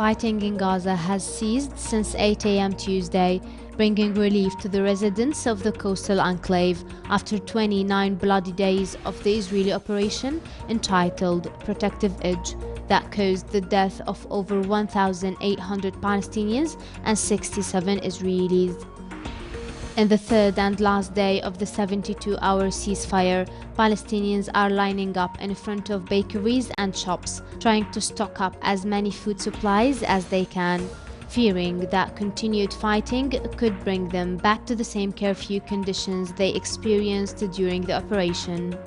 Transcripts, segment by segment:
fighting in Gaza has ceased since 8 a.m. Tuesday, bringing relief to the residents of the coastal enclave after 29 bloody days of the Israeli operation entitled Protective Edge that caused the death of over 1,800 Palestinians and 67 Israelis. In the third and last day of the 72-hour ceasefire, Palestinians are lining up in front of bakeries and shops, trying to stock up as many food supplies as they can, fearing that continued fighting could bring them back to the same curfew conditions they experienced during the operation.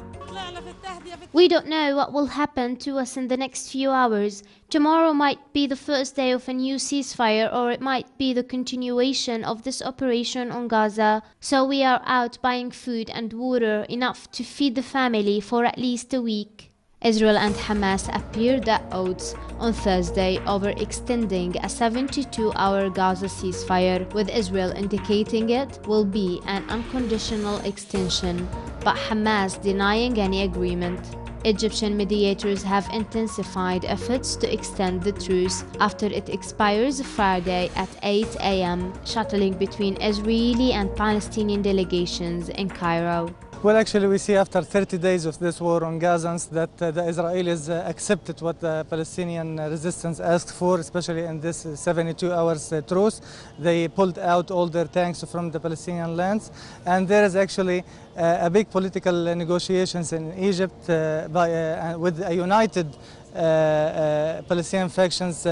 We don't know what will happen to us in the next few hours. Tomorrow might be the first day of a new ceasefire, or it might be the continuation of this operation on Gaza. So we are out buying food and water, enough to feed the family for at least a week. Israel and Hamas appeared at odds on Thursday over extending a 72-hour Gaza ceasefire, with Israel indicating it will be an unconditional extension, but Hamas denying any agreement. Egyptian mediators have intensified efforts to extend the truce after it expires Friday at 8 a.m., shuttling between Israeli and Palestinian delegations in Cairo. Well, actually, we see after 30 days of this war on Gazans that the Israelis accepted what the Palestinian resistance asked for, especially in this 72 hours truce. They pulled out all their tanks from the Palestinian lands, and there is actually a big political negotiations in Egypt with a united Palestinian factions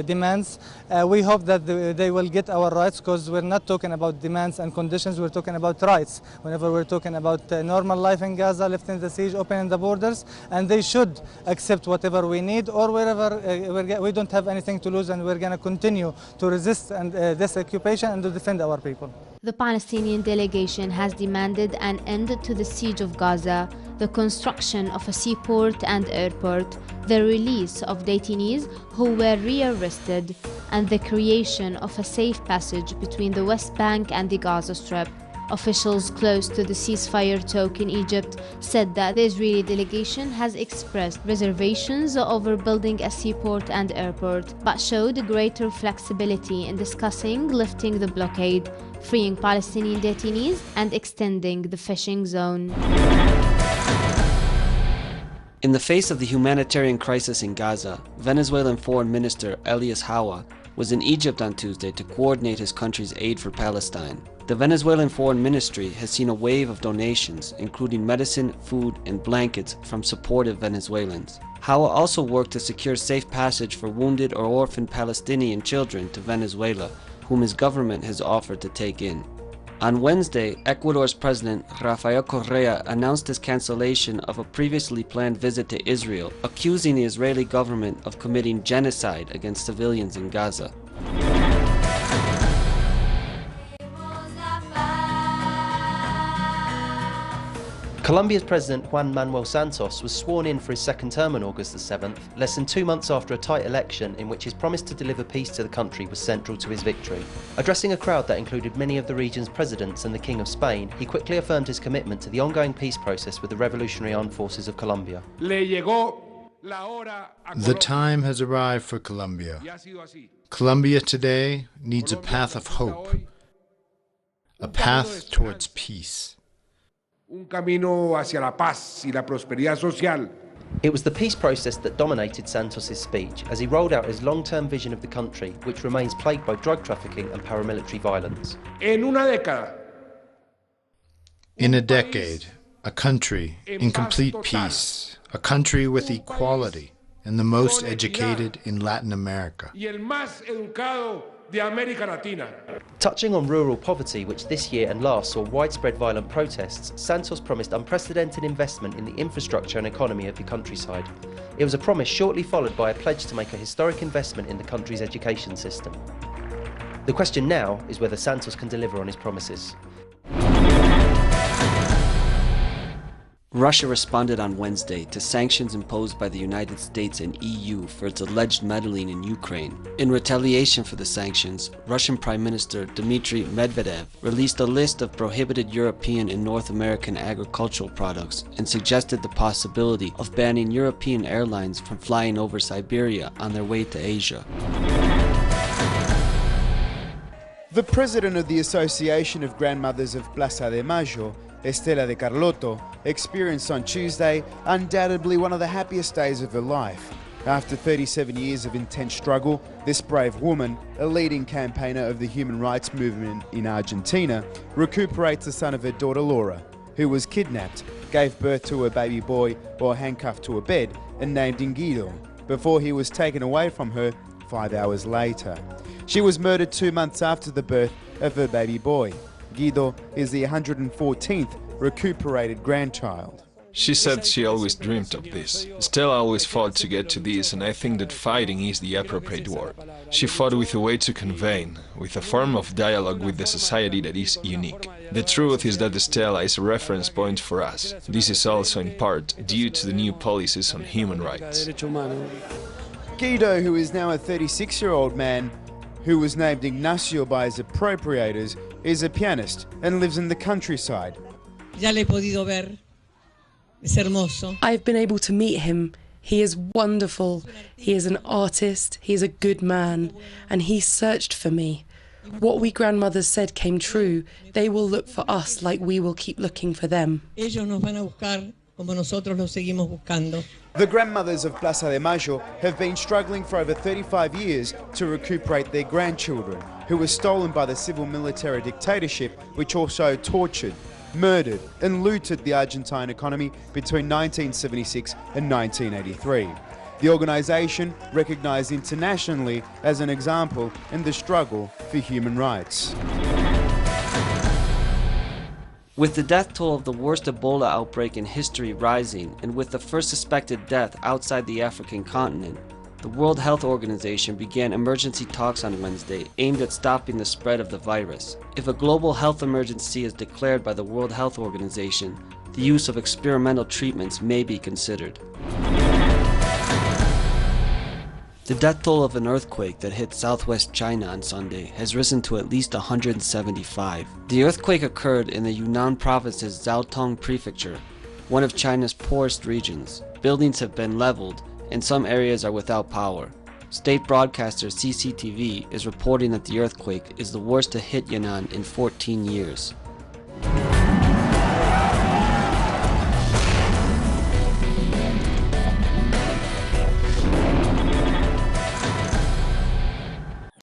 demands. We hope that they will get our rights, because we're not talking about demands and conditions, we're talking about rights. Whenever we're talking about normal life in Gaza, lifting the siege, opening the borders, and they should accept whatever we need, or wherever we don't have anything to lose, and we're going to continue to resist and this occupation and to defend our people. The Palestinian delegation has demanded an end to the siege of Gaza, the construction of a seaport and airport, the release of detainees who were rearrested, and the creation of a safe passage between the West Bank and the Gaza Strip. Officials close to the ceasefire talk in Egypt said that the Israeli delegation has expressed reservations over building a seaport and airport, but showed greater flexibility in discussing lifting the blockade, freeing Palestinian detainees, and extending the fishing zone. In the face of the humanitarian crisis in Gaza, Venezuelan Foreign Minister Elias Hawa was in Egypt on Tuesday to coordinate his country's aid for Palestine. The Venezuelan Foreign Ministry has seen a wave of donations, including medicine, food, and blankets from supportive Venezuelans. Hawa also worked to secure safe passage for wounded or orphaned Palestinian children to Venezuela, whom his government has offered to take in. On Wednesday, Ecuador's President Rafael Correa announced his cancellation of a previously planned visit to Israel, accusing the Israeli government of committing genocide against civilians in Gaza. Colombia's President Juan Manuel Santos was sworn in for his second term on August the 7th, less than 2 months after a tight election in which his promise to deliver peace to the country was central to his victory. Addressing a crowd that included many of the region's presidents and the King of Spain, he quickly affirmed his commitment to the ongoing peace process with the Revolutionary Armed Forces of Colombia. The time has arrived for Colombia. Colombia today needs a path of hope, a path towards peace. It was the peace process that dominated Santos' speech as he rolled out his long-term vision of the country, which remains plagued by drug trafficking and paramilitary violence. In a decade, a country in complete peace, a country with equality, and the most educated in Latin America. Touching on rural poverty, which this year and last saw widespread violent protests, Santos promised unprecedented investment in the infrastructure and economy of the countryside. It was a promise shortly followed by a pledge to make a historic investment in the country's education system. The question now is whether Santos can deliver on his promises. Russia responded on Wednesday to sanctions imposed by the United States and EU for its alleged meddling in Ukraine. In retaliation for the sanctions, Russian Prime Minister Dmitry Medvedev released a list of prohibited European and North American agricultural products and suggested the possibility of banning European airlines from flying over Siberia on their way to Asia. The president of the Association of Grandmothers of Plaza de Mayo, Estela de Carlotto, experienced on Tuesday undoubtedly one of the happiest days of her life. After 37 years of intense struggle, this brave woman, a leading campaigner of the human rights movement in Argentina, recuperates the son of her daughter Laura, who was kidnapped, gave birth to her baby boy while handcuffed to a bed and named him Guido, before he was taken away from her 5 hours later. She was murdered 2 months after the birth of her baby boy. Guido is the 114th recuperated grandchild. She said she always dreamed of this. Stella always fought to get to this, and I think that fighting is the appropriate word. She fought with a way to convey, with a form of dialogue with the society that is unique. The truth is that Stella is a reference point for us. This is also in part due to the new policies on human rights. Guido, who is now a 36-year-old man who was named Ignacio by his appropriators, is a pianist and lives in the countryside. Ya le he podido ver. Es hermoso. I've been able to meet him. He is wonderful. He is an artist. He is a good man. And he searched for me. What we grandmothers said came true. They will look for us like we will keep looking for them. Ellos nos van a buscar como nosotros los seguimos buscando. The grandmothers of Plaza de Mayo have been struggling for over 35 years to recuperate their grandchildren, who were stolen by the civil-military dictatorship, which also tortured, murdered and looted the Argentine economy between 1976 and 1983. The organisation recognised internationally as an example in the struggle for human rights. With the death toll of the worst Ebola outbreak in history rising, and with the first suspected death outside the African continent, the World Health Organization began emergency talks on Wednesday aimed at stopping the spread of the virus. If a global health emergency is declared by the World Health Organization, the use of experimental treatments may be considered. The death toll of an earthquake that hit southwest China on Sunday has risen to at least 175. The earthquake occurred in the Yunnan province's Zhaotong prefecture, one of China's poorest regions. Buildings have been leveled, and some areas are without power. State broadcaster CCTV is reporting that the earthquake is the worst to hit Yunnan in 14 years.